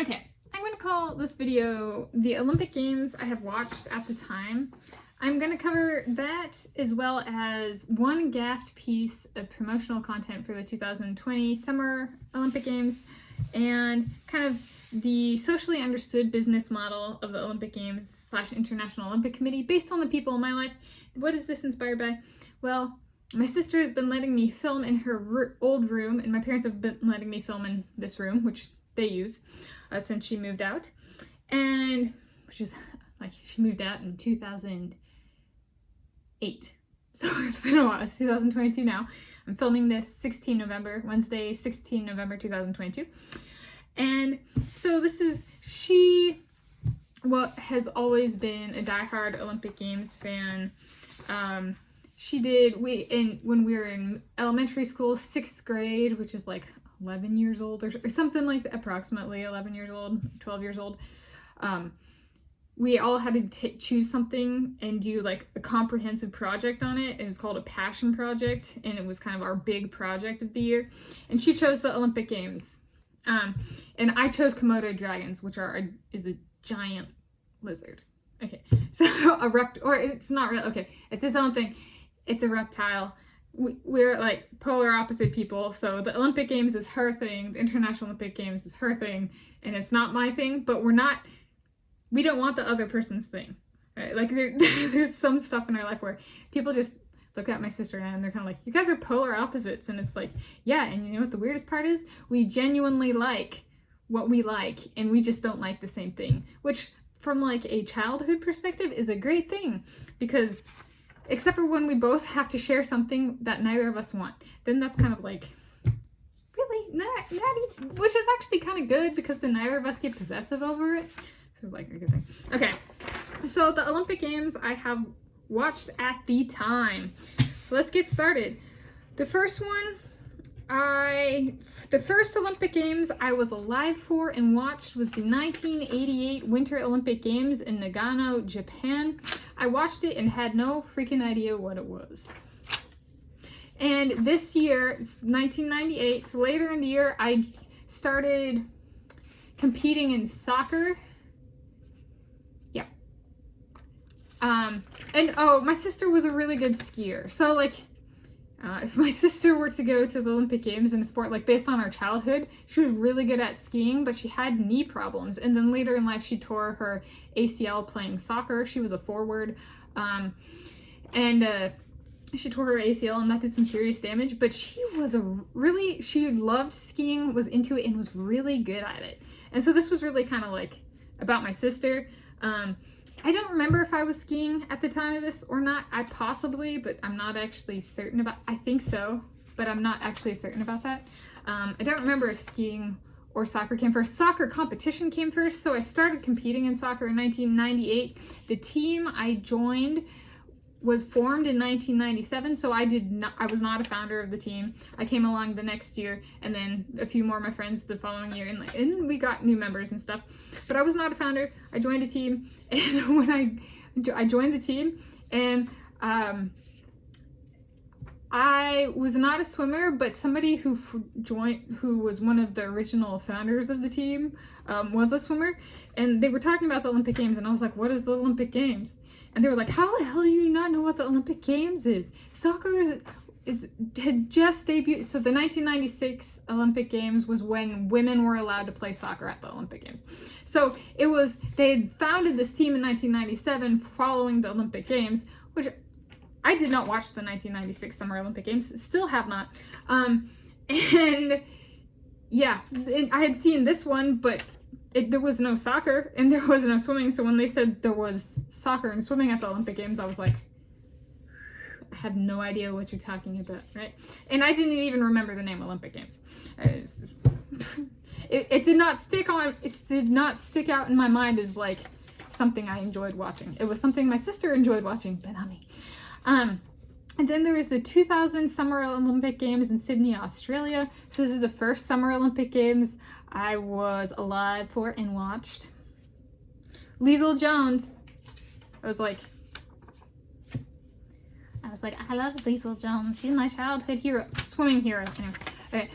Okay, I'm going to call this video the Olympic Games I have watched at the time. I'm going to cover that as well as one gaffed piece of promotional content for the 2020 Summer Olympic Games and kind of the socially understood business model of the Olympic Games / International Olympic Committee based on the people in my life. What is this inspired by? Well, my sister has been letting me film in her old room, and my parents have been letting me film in this room, which they use since she moved out, and which is like she moved out in 2008, so it's been a while. It's 2022 now. I'm filming this Wednesday 16 November 2022, and so this is has always been a diehard Olympic Games fan. When we were in elementary school, 6th grade, which is like 11 years old or something like that, approximately 11 years old, 12 years old. We all had to choose something and do like a comprehensive project on it. It was called a passion project, and it was kind of our big project of the year. And she chose the Olympic Games. And I chose Komodo dragons, which is a giant lizard. Okay, so it's not real. Okay, it's its own thing. It's a reptile. We're like polar opposite people. So the Olympic Games is her thing. The International Olympic Games is her thing, and it's not my thing. But we don't want the other person's thing, right? Like there's some stuff in our life where people just look at my sister and they're kind of like, you guys are polar opposites. And it's like, yeah. And you know what the weirdest part is? We genuinely like what we like, and we just don't like the same thing, which from like a childhood perspective is a great thing, because except for when we both have to share something that neither of us want, then that's kind of like, really? Not which is actually kind of good, because then neither of us get possessive over it. So it's like a good thing. Okay, so the Olympic Games I have watched at the time. So let's get started. The first Olympic Games I was alive for and watched was the 1988 Winter Olympic Games in Nagano, Japan. I watched it and had no freaking idea what it was. And this year, 1998, so later in the year, I started competing in soccer. Yeah. My sister was a really good skier. So like, if my sister were to go to the Olympic Games in a sport, like based on our childhood, she was really good at skiing, but she had knee problems. And then later in life, she tore her ACL playing soccer. She was a forward. She tore her ACL, and that did some serious damage. But she loved skiing, was into it, and was really good at it. And so this was really kind of like about my sister. I don't remember if I was skiing at the time of this or not. But I'm not actually certain about. I think so, but I'm not actually certain about that. I don't remember if skiing or soccer came first. Soccer competition came first, so I started competing in soccer in 1998. The team I joined was formed in 1997, so I was not a founder of the team. I came along the next year, and then a few more of my friends the following year, and we got new members and stuff. But I was not a founder. I joined a team, and when I joined the team, and I was not a swimmer, but somebody who was one of the original founders of the team was a swimmer, and they were talking about the Olympic Games, and I was like, what is the Olympic Games? And they were like, how the hell do you not know what the Olympic Games is? Soccer had just debuted. So the 1996 Olympic Games was when women were allowed to play soccer at the Olympic Games. So they had founded this team in 1997 following the Olympic Games, which I did not watch the 1996 Summer Olympic Games, still have not. And yeah, I had seen this one, but there was no soccer and there was no swimming. So when they said there was soccer and swimming at the Olympic Games, I was like, I have no idea what you're talking about, right? And I didn't even remember the name Olympic Games. It did not stick out in my mind as like something I enjoyed watching. It was something my sister enjoyed watching, but not me. And then there was the 2000 Summer Olympic Games in Sydney, Australia. So this is the first Summer Olympic Games I was alive for and watched. Liesl Jones. I was like, I love Liesl Jones. She's my childhood hero, swimming hero. Anyway, okay.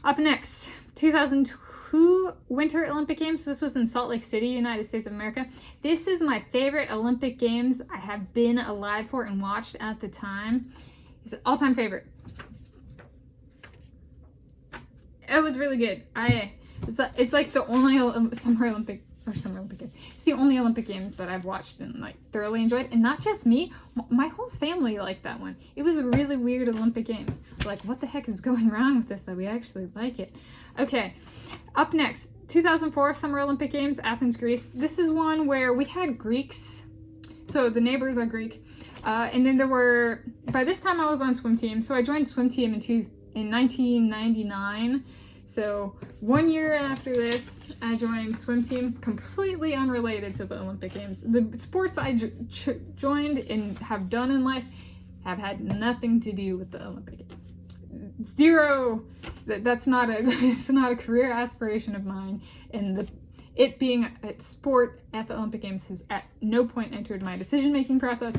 Up next, 2000 2002 Winter Olympic Games. This was in Salt Lake City, United States of America. This is my favorite Olympic Games I have been alive for and watched at the time. It's an all-time favorite. It was really good. It's like the only Summer Olympic Games. It's the only Olympic Games that I've watched and like thoroughly enjoyed, and not just me. My whole family liked that one. It was a really weird Olympic Games. Like, what the heck is going wrong with this that we actually like it? Okay, up next, 2004 Summer Olympic Games, Athens, Greece. This is one where we had Greeks, so the neighbors are Greek, and then there were. By this time, I was on swim team, so I joined swim team in 1999. So 1 year after this, I joined swim team, completely unrelated to the Olympic Games. The sports I joined and have done in life have had nothing to do with the Olympic Games. Zero. That's not it's not a career aspiration of mine. And it being a sport at the Olympic Games has at no point entered my decision-making process.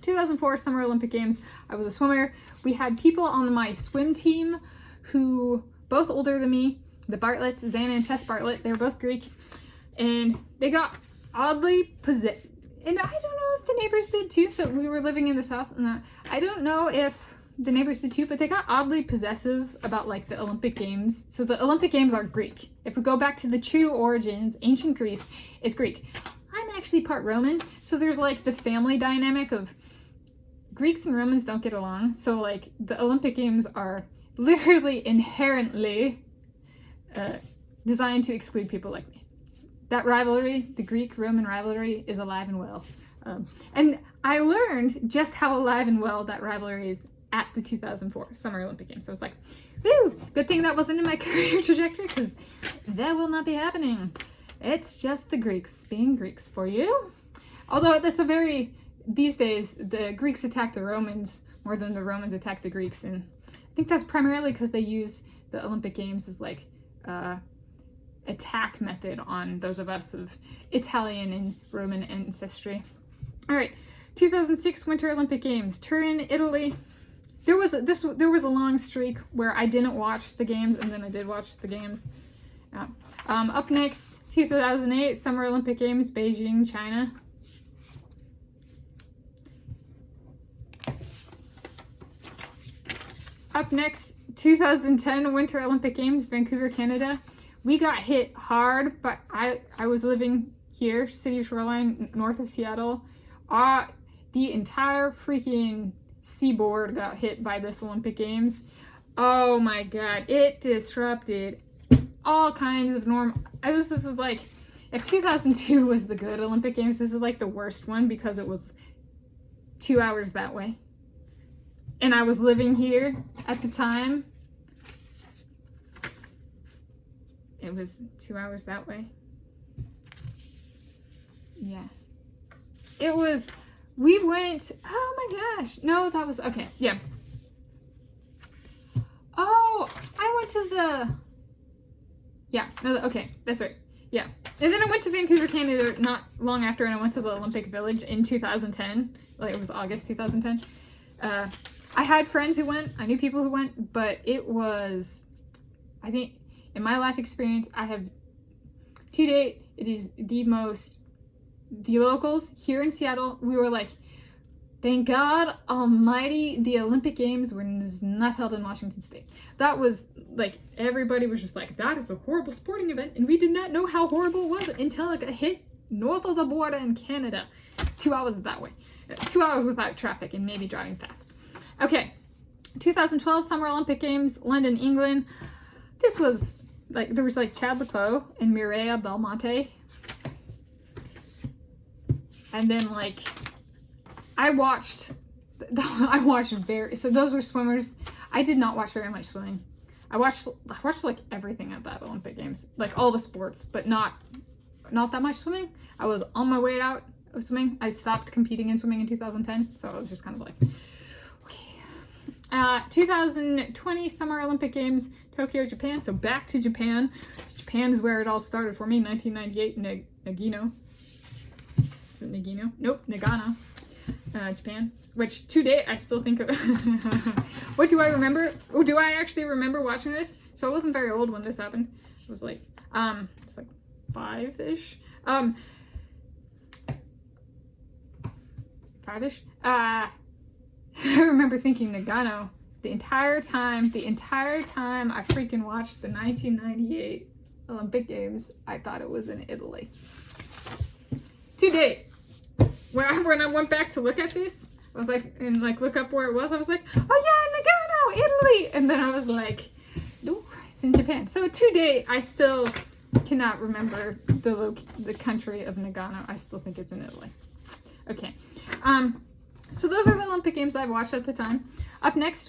2004 Summer Olympic Games, I was a swimmer. We had people on my swim team who, both older than me, the Bartletts, Xana and Tess Bartlett, they were both Greek, and they got oddly possessed. And I don't know if the neighbors did too, so we were living in this house, and I don't know if the neighbors did too, but they got oddly possessive about like the Olympic Games. So the Olympic Games are Greek. If we go back to the true origins, ancient Greece is Greek. I'm actually part Roman, so there's like the family dynamic of Greeks and Romans don't get along, so like the Olympic Games are literally inherently designed to exclude people like me. That rivalry, the Greek-Roman rivalry, is alive and well. And I learned just how alive and well that rivalry is at the 2004 Summer Olympic Games. So I was like, whew, good thing that wasn't in my career trajectory, because that will not be happening. It's just the Greeks being Greeks for you. Although these days, the Greeks attack the Romans more than the Romans attack the Greeks, and I think that's primarily because they use the Olympic Games as like attack method on those of us of Italian and Roman ancestry. All right, 2006 Winter Olympic Games, Turin, Italy. There was a long streak where I didn't watch the games, and then I did watch the games. Up next, 2008 Summer Olympic Games, Beijing, China. Up next, 2010 Winter Olympic Games, Vancouver, Canada. We got hit hard, but I was living here, city of Shoreline, north of Seattle. The entire freaking seaboard got hit by this Olympic Games. Oh my god, it disrupted all kinds of this is like, if 2002 was the good Olympic Games, this is like the worst one because it was 2 hours that way. And I was living here at the time. It was 2 hours that way. Yeah. It was, we went, oh my gosh. No, that was, okay, yeah. Oh, I went to okay, that's right. Yeah. And then I went to Vancouver, Canada not long after, and I went to the Olympic Village in 2010. Like, it was August 2010. I had friends who went, I knew people who went, but it was, I think, in my life experience, I have, to date, it is the locals here in Seattle, we were like, thank God almighty, the Olympic Games were not held in Washington State. That was, like, everybody was just like, that is a horrible sporting event, and we did not know how horrible it was until it hit north of the border in Canada. 2 hours that way. 2 hours without traffic and maybe driving fast. Okay, 2012 Summer Olympic Games, London, England. This was like, there was like Chad Leclos and Mireia Belmonte. And then like, I watched so those were swimmers. I did not watch very much swimming. I watched like everything at that Olympic Games, like all the sports, but not that much swimming. I was on my way out of swimming. I stopped competing in swimming in 2010, so I was just kind of like, 2020 Summer Olympic Games, Tokyo, Japan. So back to Japan. Japan is where it all started for me. 1998, Nagano. Is it Nagano? Nope, Nagano. Japan, which to date I still think of. What do I remember? Oh, do I actually remember watching this? So I wasn't very old when this happened. It was like, it's like 5-ish. 5-ish. I remember thinking Nagano the entire time I freaking watched the 1998 Olympic Games. I thought it was in Italy. To date, when I went back to look at this, I was like, and like look up where it was, I was like, oh yeah, Nagano, Italy, and then I was like, no, it's in Japan. So to date, I still cannot remember the country of Nagano. I still think it's in Italy. Okay, so those are the Olympic Games I've watched at the time. Up next,